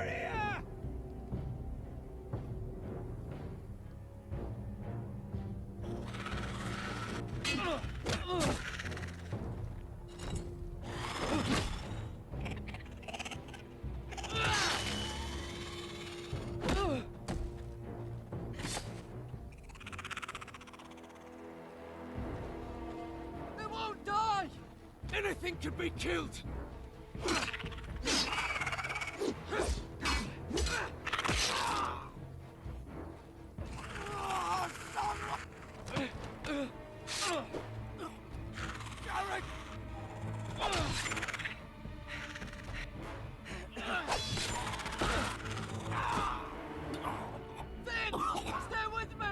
here! They won't die! Anything could be killed! Stay with me!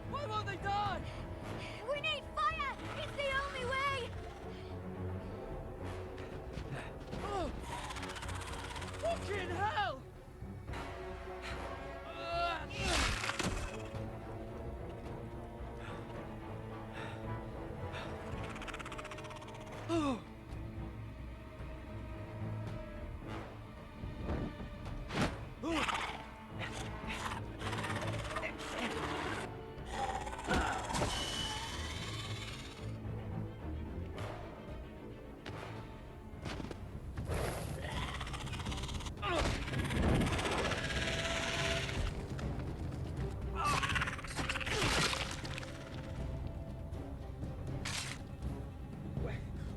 Why won't they die? We need fire! It's the only way! Oh. Fucking hell! Oh.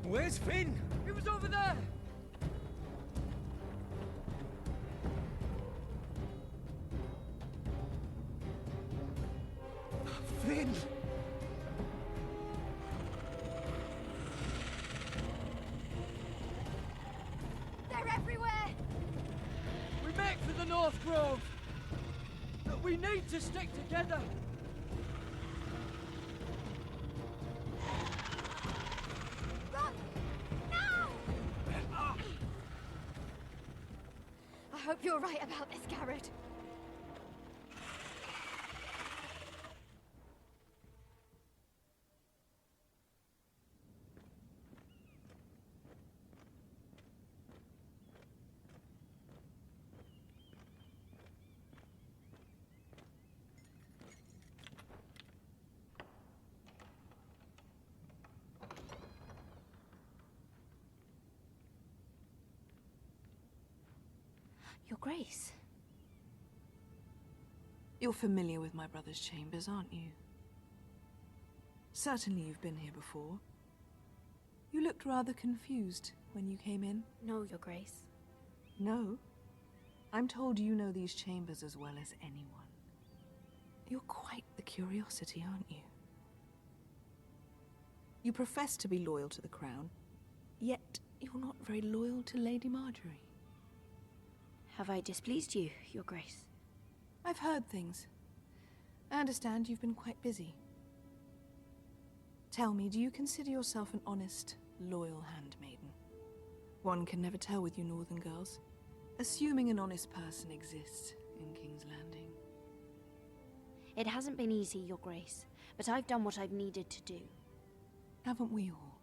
Where's Finn? He was over there! Finn! They're everywhere! We make for the North Grove! But we need to stick together! Run! Now! I hope you're right about this, Garrett. Your Grace. You're familiar with my brother's chambers, aren't you? Certainly you've been here before. You looked rather confused when you came in. No, Your Grace. No? I'm told you know these chambers as well as anyone. You're quite the curiosity, aren't you? You profess to be loyal to the crown, yet you're not very loyal to Lady Marjorie. Have I displeased you, Your Grace? I've heard things. I understand you've been quite busy. Tell me, do you consider yourself an honest, loyal handmaiden? One can never tell with you northern girls. Assuming an honest person exists in King's Landing. It hasn't been easy, Your Grace, but I've done what I've needed to do. Haven't we all?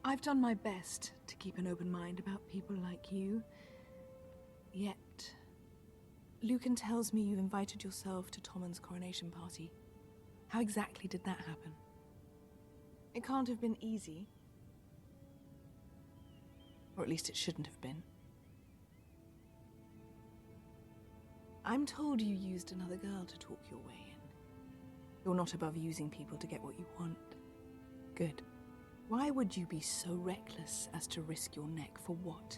I've done my best to keep an open mind about people like you. Yet, Lucan tells me you've invited yourself to Tommen's coronation party. How exactly did that happen? It can't have been easy. Or at least it shouldn't have been. I'm told you used another girl to talk your way in. You're not above using people to get what you want. Good. Why would you be so reckless as to risk your neck for what?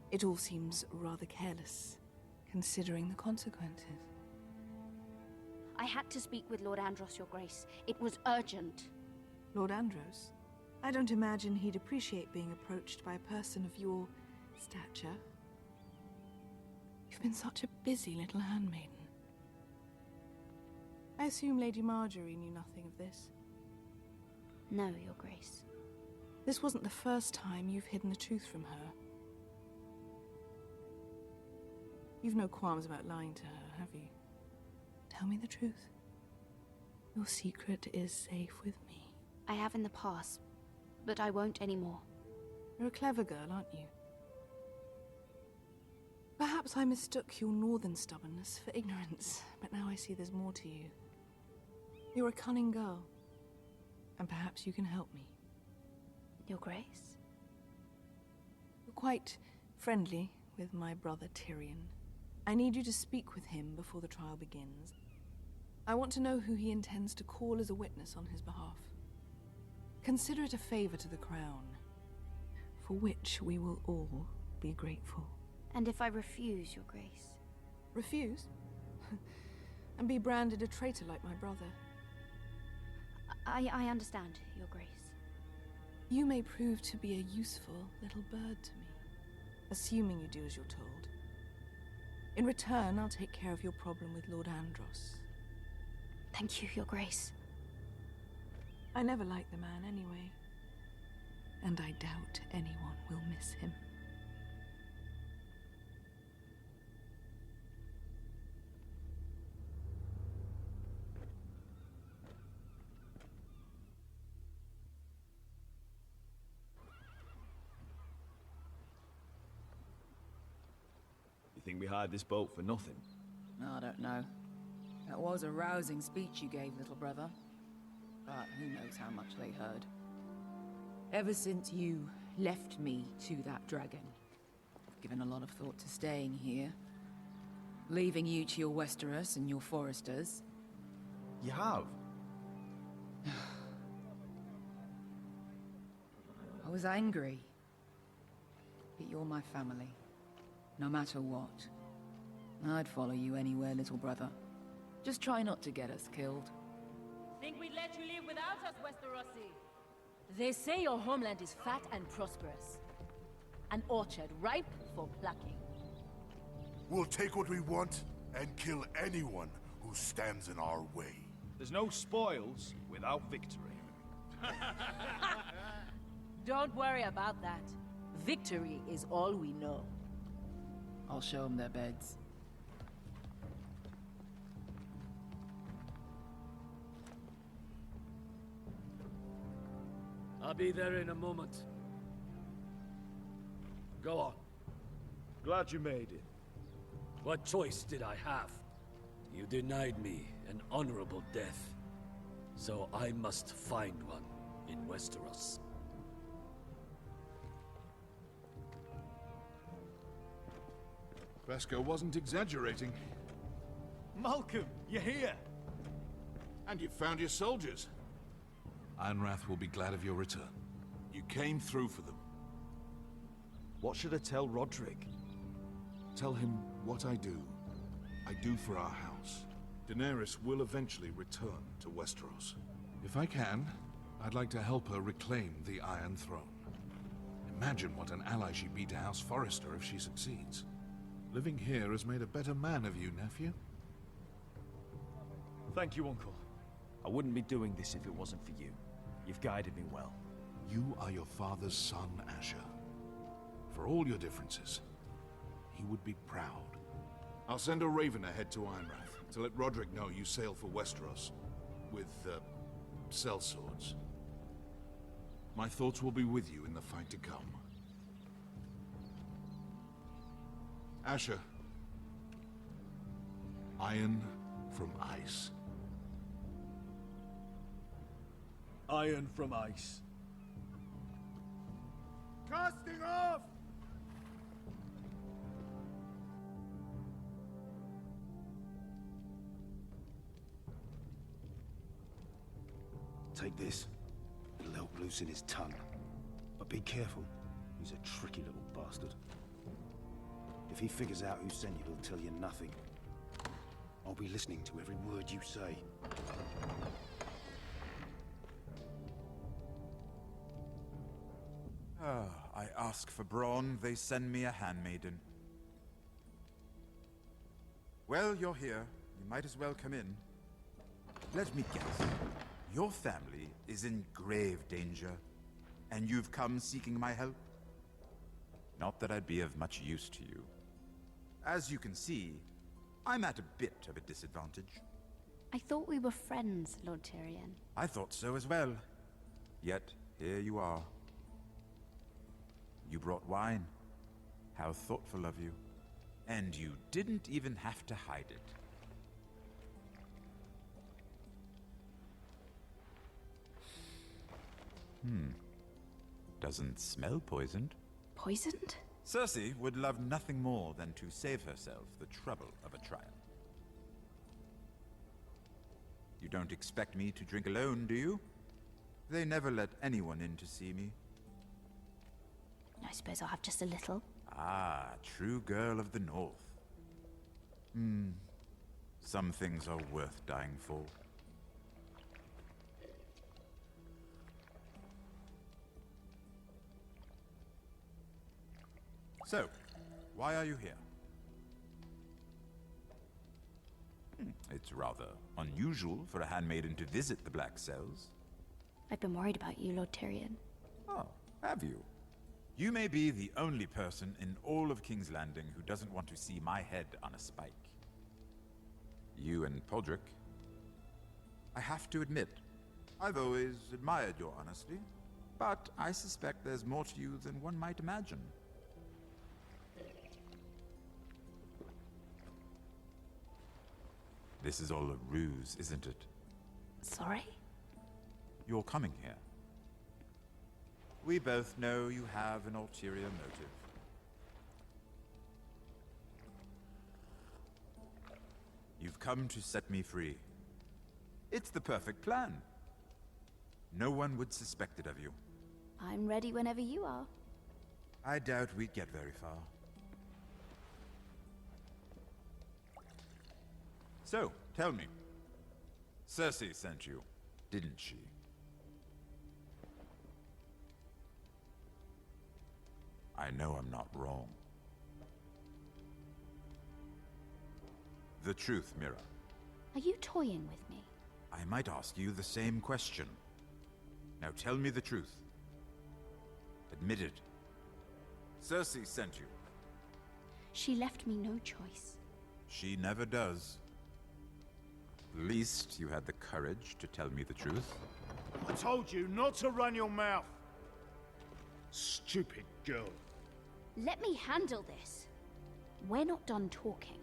It all seems rather careless, considering the consequences. I had to speak with Lord Andros, Your Grace. It was urgent. Lord Andros? I don't imagine he'd appreciate being approached by a person of your stature. You've been such a busy little handmaiden. I assume Lady Marjorie knew nothing of this. No, Your Grace. This wasn't the first time you've hidden the truth from her. You've no qualms about lying to her, have you? Tell me the truth. Your secret is safe with me. I have in the past, but I won't anymore. You're a clever girl, aren't you? Perhaps I mistook your northern stubbornness for ignorance, but now I see there's more to you. You're a cunning girl, and perhaps you can help me. Your Grace? You're quite friendly with my brother Tyrion. I need you to speak with him before the trial begins. I want to know who he intends to call as a witness on his behalf. Consider it a favor to the crown, for which we will all be grateful. And if I refuse, Your Grace? Refuse? And be branded a traitor like my brother? I understand, Your Grace. You may prove to be a useful little bird to me, assuming you do as you're told. In return, I'll take care of your problem with Lord Andros. Thank you, Your Grace. I never liked the man anyway, and I doubt anyone will miss him. You think we hired this boat for nothing? I don't know. That was a rousing speech you gave, little brother. But who knows how much they heard. Ever since you left me to that dragon, I've given a lot of thought to staying here. Leaving you to your Westeros and your Forresters. You have? I was angry. But you're my family. No matter what. I'd follow you anywhere, little brother. Just try not to get us killed. Think we'd let you live without us, Westerosi? They say your homeland is fat and prosperous. An orchard ripe for plucking. We'll take what we want and kill anyone who stands in our way. There's no spoils without victory. Don't worry about that. Victory is all we know. I'll show them their beds. I'll be there in a moment. Go on. Glad you made it. What choice did I have? You denied me an honorable death. So I must find one in Westeros. Beskar wasn't exaggerating. Malcolm, you're here! And you found your soldiers. Ironrath will be glad of your return. You came through for them. What should I tell Roderick? Tell him what I do for our house. Daenerys will eventually return to Westeros. If I can, I'd like to help her reclaim the Iron Throne. Imagine what an ally she'd be to House Forrester if she succeeds. Living here has made a better man of you, nephew. Thank you, Uncle. I wouldn't be doing this if it wasn't for you. You've guided me well. You are your father's son, Asher. For all your differences, he would be proud. I'll send a raven ahead to Ironrath to let Roderick know you sail for Westeros. With, sellswords. My thoughts will be with you in the fight to come. Asher. Iron from ice. Iron from ice. Casting off! Take this. It'll help loosen his tongue. But be careful. He's a tricky little bastard. If he figures out who sent you, he'll tell you nothing. I'll be listening to every word you say. I ask for brawn, they send me a handmaiden. Well, you're here. You might as well come in. Let me guess. Your family is in grave danger, and you've come seeking my help? Not that I'd be of much use to you. As you can see, I'm at a bit of a disadvantage. I thought we were friends, Lord Tyrion. I thought so as well. Yet, here you are. You brought wine. How thoughtful of you. And you didn't even have to hide it. Doesn't smell poisoned. Poisoned? Cersei would love nothing more than to save herself the trouble of a trial. You don't expect me to drink alone, do you? They never let anyone in to see me. I suppose I'll have just a little. Ah, true girl of the North. Some things are worth dying for. So, why are you here? It's rather unusual for a handmaiden to visit the Black Cells. I've been worried about you, Lord Tyrion. Oh, have you? You may be the only person in all of King's Landing who doesn't want to see my head on a spike. You and Podrick. I have to admit, I've always admired your honesty, but I suspect there's more to you than one might imagine. This is all a ruse, isn't it? Sorry? You're coming here. We both know you have an ulterior motive. You've come to set me free. It's the perfect plan. No one would suspect it of you. I'm ready whenever you are. I doubt we'd get very far. So, tell me. Cersei sent you, didn't she? I know I'm not wrong. The truth, Mira. Are you toying with me? I might ask you the same question. Now tell me the truth. Admit it. Cersei sent you. She left me no choice. She never does. At least you had the courage to tell me the truth. I told you not to run your mouth. Stupid girl. Let me handle this. We're not done talking.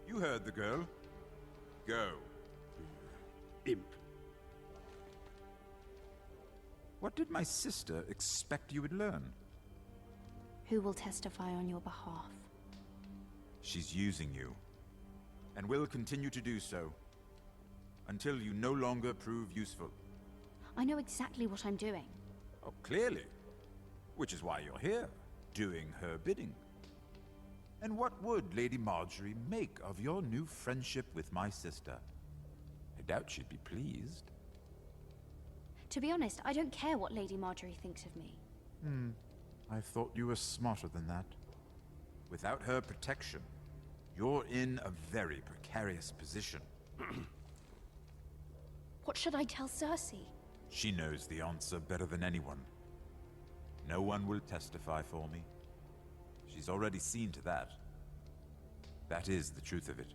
You heard the girl. Go. Imp. What did my sister expect you would learn? Who will testify on your behalf? She's using you, and will continue to do so, until you no longer prove useful. I know exactly what I'm doing. Oh, clearly. Which is why you're here, doing her bidding. And what would Lady Marjorie make of your new friendship with my sister? I doubt she'd be pleased. To be honest, I don't care what Lady Marjorie thinks of me. I thought you were smarter than that. Without her protection, you're in a very precarious position. What should I tell Cersei? She knows the answer better than anyone. No one will testify for me. She's already seen to that. That is the truth of it.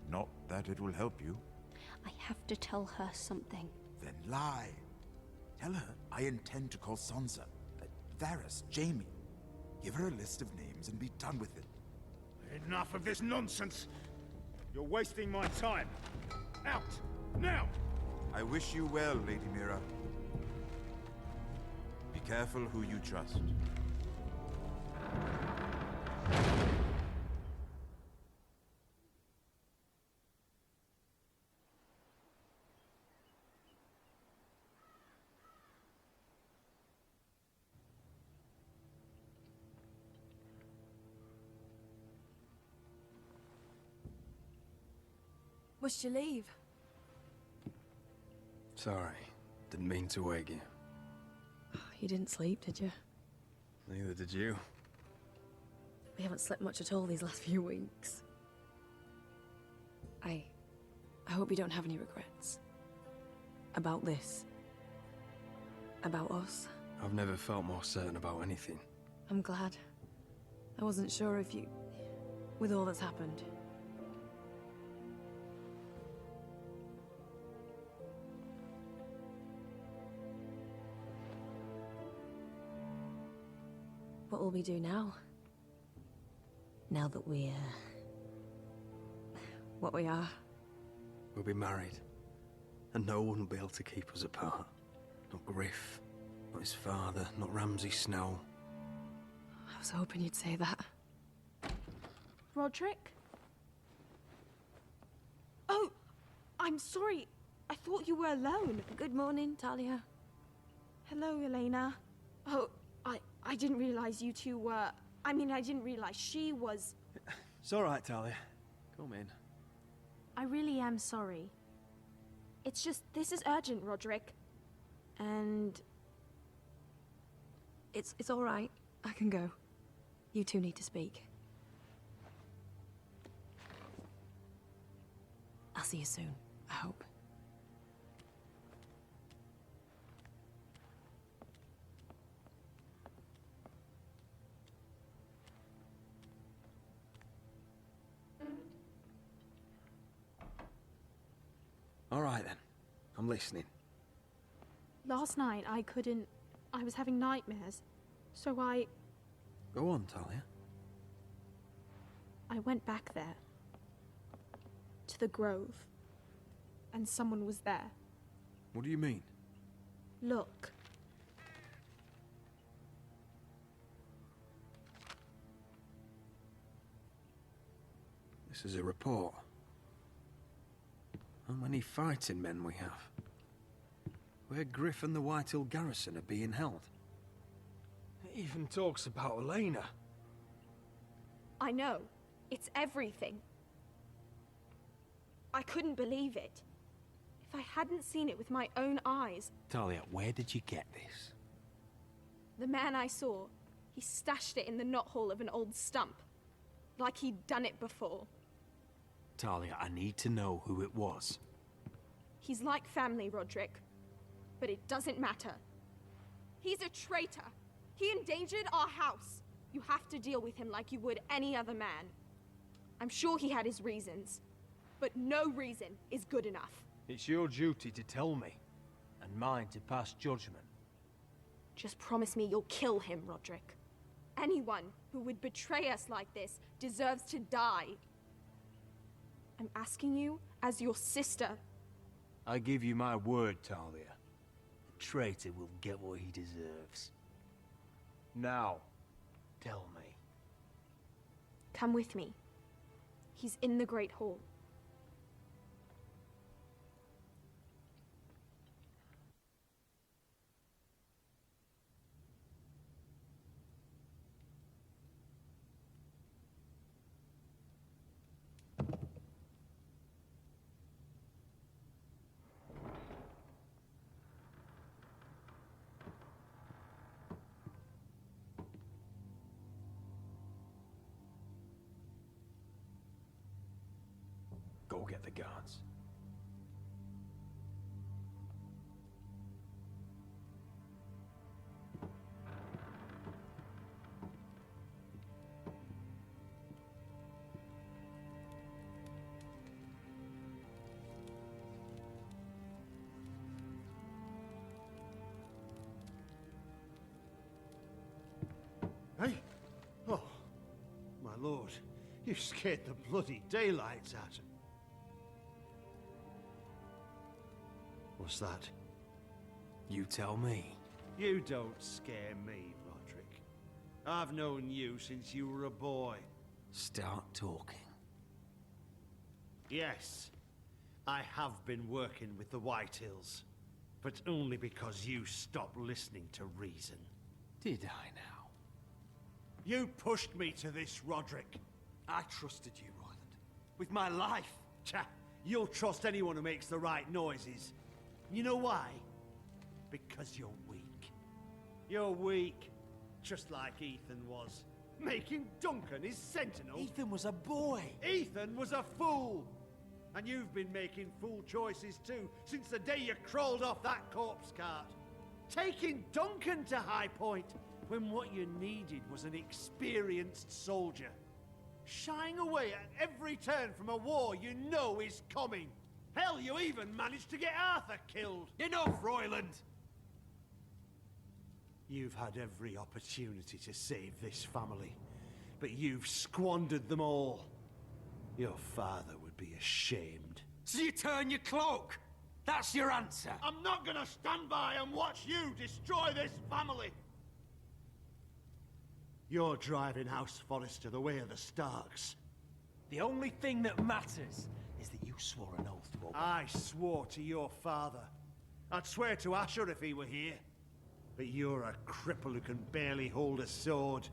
Not that it will help you. I have to tell her something. Then lie. Tell her I intend to call Sansa, Varys, Jaime. Give her a list of names and be done with it. Enough of this nonsense. You're wasting my time. Out! Now! I wish you well, Lady Mira. Be careful who you trust. Must you leave? Sorry. Didn't mean to wake you. You didn't sleep, did you? Neither did you. We haven't slept much at all these last few weeks. I hope you don't have any regrets. About this. About us. I've never felt more certain about anything. I'm glad. I wasn't sure if you... with all that's happened. What will we do now? Now that we're... what we are. We'll be married. And no one will be able to keep us apart. Not Griff, not his father, not Ramsay Snow. I was hoping you'd say that. Roderick? Oh, I'm sorry. I thought you were alone. Good morning, Talia. Hello, Elena. Oh, I didn't realize you two were... I mean, I didn't realize she was... It's all right, Talia. Come in. I really am sorry. It's just, this is urgent, Roderick. And... It's all right. I can go. You two need to speak. I'll see you soon, I hope. All right, then. I'm listening. Last night, I was having nightmares. So Go on, Talia. I went back there. To the grove. And someone was there. What do you mean? Look. This is a report. How many fighting men we have? Where Griff and the Whitehill garrison are being held. It even talks about Elena. I know. It's everything. I couldn't believe it. If I hadn't seen it with my own eyes... Talia, where did you get this? The man I saw, he stashed it in the knothole of an old stump. Like he'd done it before. Talia, I need to know who it was. He's like family, Roderick. But it doesn't matter. He's a traitor. He endangered our house. You have to deal with him like you would any other man. I'm sure he had his reasons. But no reason is good enough. It's your duty to tell me, and mine to pass judgment. Just promise me you'll kill him, Roderick. Anyone who would betray us like this deserves to die. I'm asking you as your sister. I give you my word, Talia. The traitor will get what he deserves. Now, tell me. Come with me. He's in the Great Hall. Go get the guards. Hey? Oh, my lord. You scared the bloody daylights out of me. What's that? You tell me. You don't scare me, Roderick. I've known you since you were a boy. Start talking. Yes, I have been working with the Whitehills, but only because you stopped listening to reason. Did I now? You pushed me to this, Roderick. I trusted you, Royland. With my life. Cha, you'll trust anyone who makes the right noises. You know why? Because you're weak. You're weak, just like Ethan was. Making Duncan his sentinel? Ethan was a boy. Ethan was a fool! And you've been making fool choices too, since the day you crawled off that corpse cart. Taking Duncan to High Point, when what you needed was an experienced soldier. Shying away at every turn from a war you know is coming. Hell, you even managed to get Arthur killed. Enough, Royland! You've had every opportunity to save this family, but you've squandered them all. Your father would be ashamed. So you turn your cloak? That's your answer? I'm not gonna stand by and watch you destroy this family! You're driving House Forrester the way of the Starks. The only thing that matters is that you swore an oath to obey. I swore to your father. I'd swear to Asher if he were here. But you're a cripple who can barely hold a sword.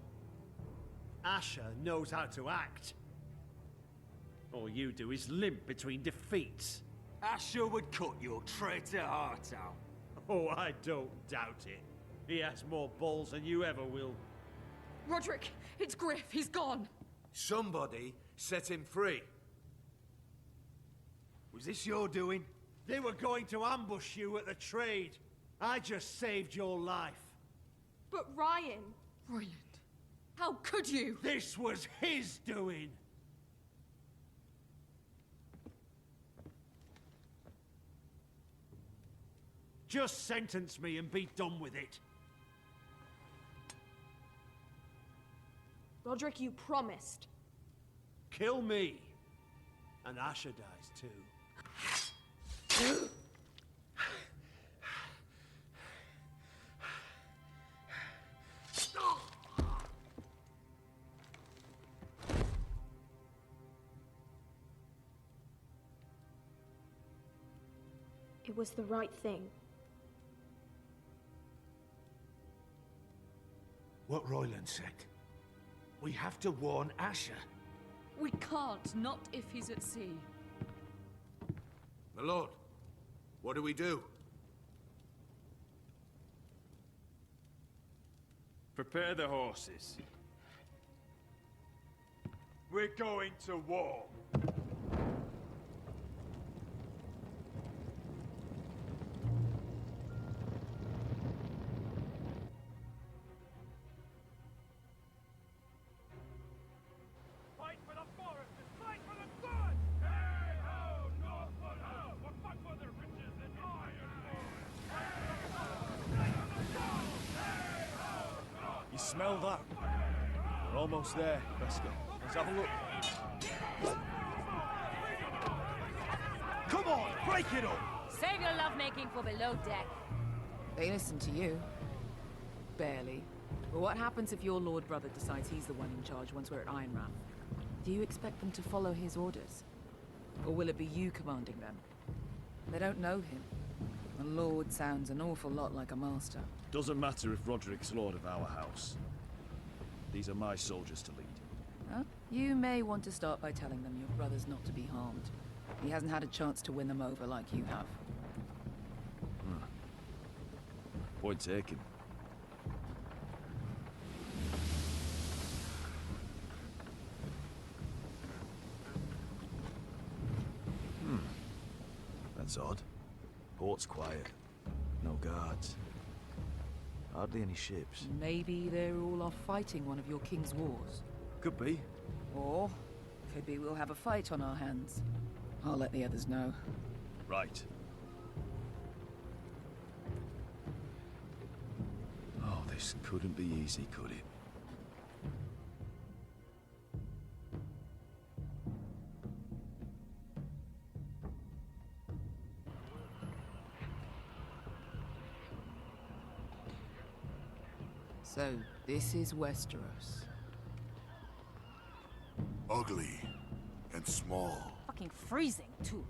Asher knows how to act. All you do is limp between defeats. Asher would cut your traitor heart out. Oh, I don't doubt it. He has more balls than you ever will. Roderick, it's Griff. He's gone. Somebody set him free. Was this your doing? They were going to ambush you at the trade. I just saved your life. But Ryan... Royland, how could you? This was his doing. Just sentence me and be done with it. Roderick, you promised. Kill me. And Asher dies too. It was the right thing. What Royland said. We have to warn Asher. We can't, not if he's at sea. My lord, what do we do? Prepare the horses. We're going to war. Fight for the Forresters! Fight for the sun! Hey ho, Northwood ho! We'll fight for the riches and ironwood! You smell that? We're almost there, Veska. Let's have a look. Come on, break it up! Save your lovemaking for below deck. They listen to you. Barely. But what happens if your lord brother decides he's the one in charge once we're at Ironrath? Do you expect them to follow his orders? Or will it be you commanding them? They don't know him. A lord sounds an awful lot like a master. Doesn't matter if Roderick's lord of our house. These are my soldiers to lead. Huh? You may want to start by telling them your brother's not to be harmed. He hasn't had a chance to win them over like you have. Point taken. That's odd. Port's quiet. No guards. Hardly any ships. Maybe they're all off fighting one of your king's wars. Could be. Or could be we'll have a fight on our hands. I'll let the others know. Right. Oh, this couldn't be easy, could it? So, this is Westeros. Ugly and small. Fucking freezing, too.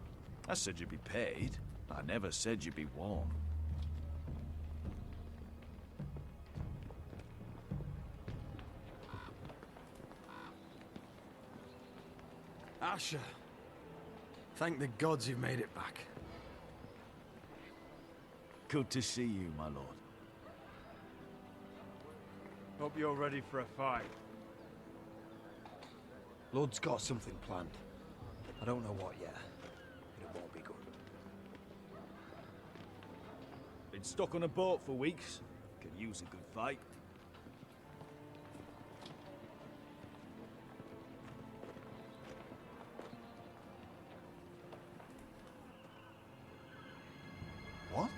I said you'd be paid. I never said you'd be warm. Asher. Thank the gods you've made it back. Good to see you, my lord. Hope you're ready for a fight. Blood's got something planned. I don't know what yet, but it won't be good. Been stuck on a boat for weeks. Could use a good fight. What?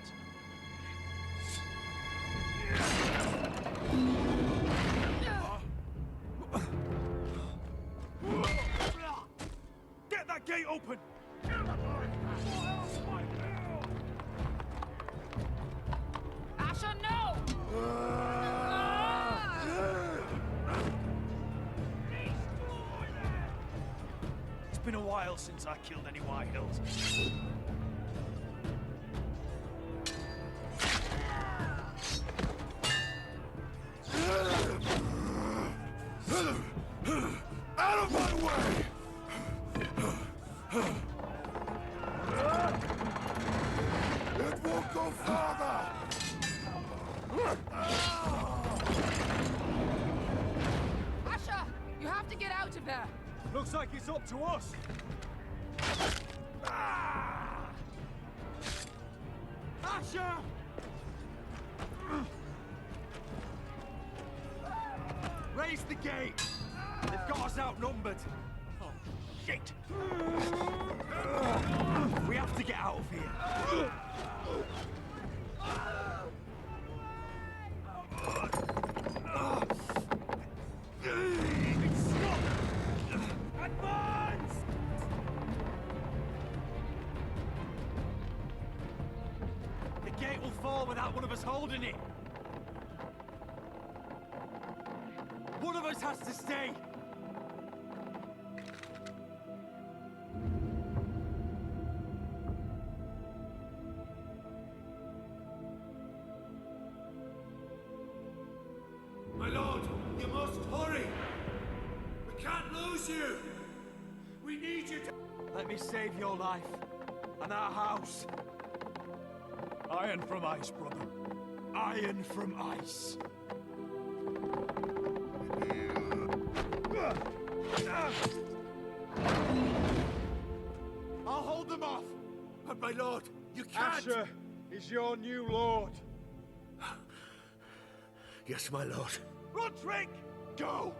Get that gate open! Asher, no! It's been a while since I killed any White Hills. Out of my way! It won't go farther! Asher, you have to get out of there. Looks like it's up to us. Asher! Raise the gate! They've got us outnumbered. Oh, shit! We have to get out of here. It's stuck! Advance! The gate will fall without one of us holding it. One of us has to stay. My lord, you must hurry! We can't lose you! We need you to... Let me save your life and our house. Iron from ice, brother. Iron from ice. I'll hold them off. But my lord, you can't! Asher is your new lord. Yes, my lord. Roderick, go!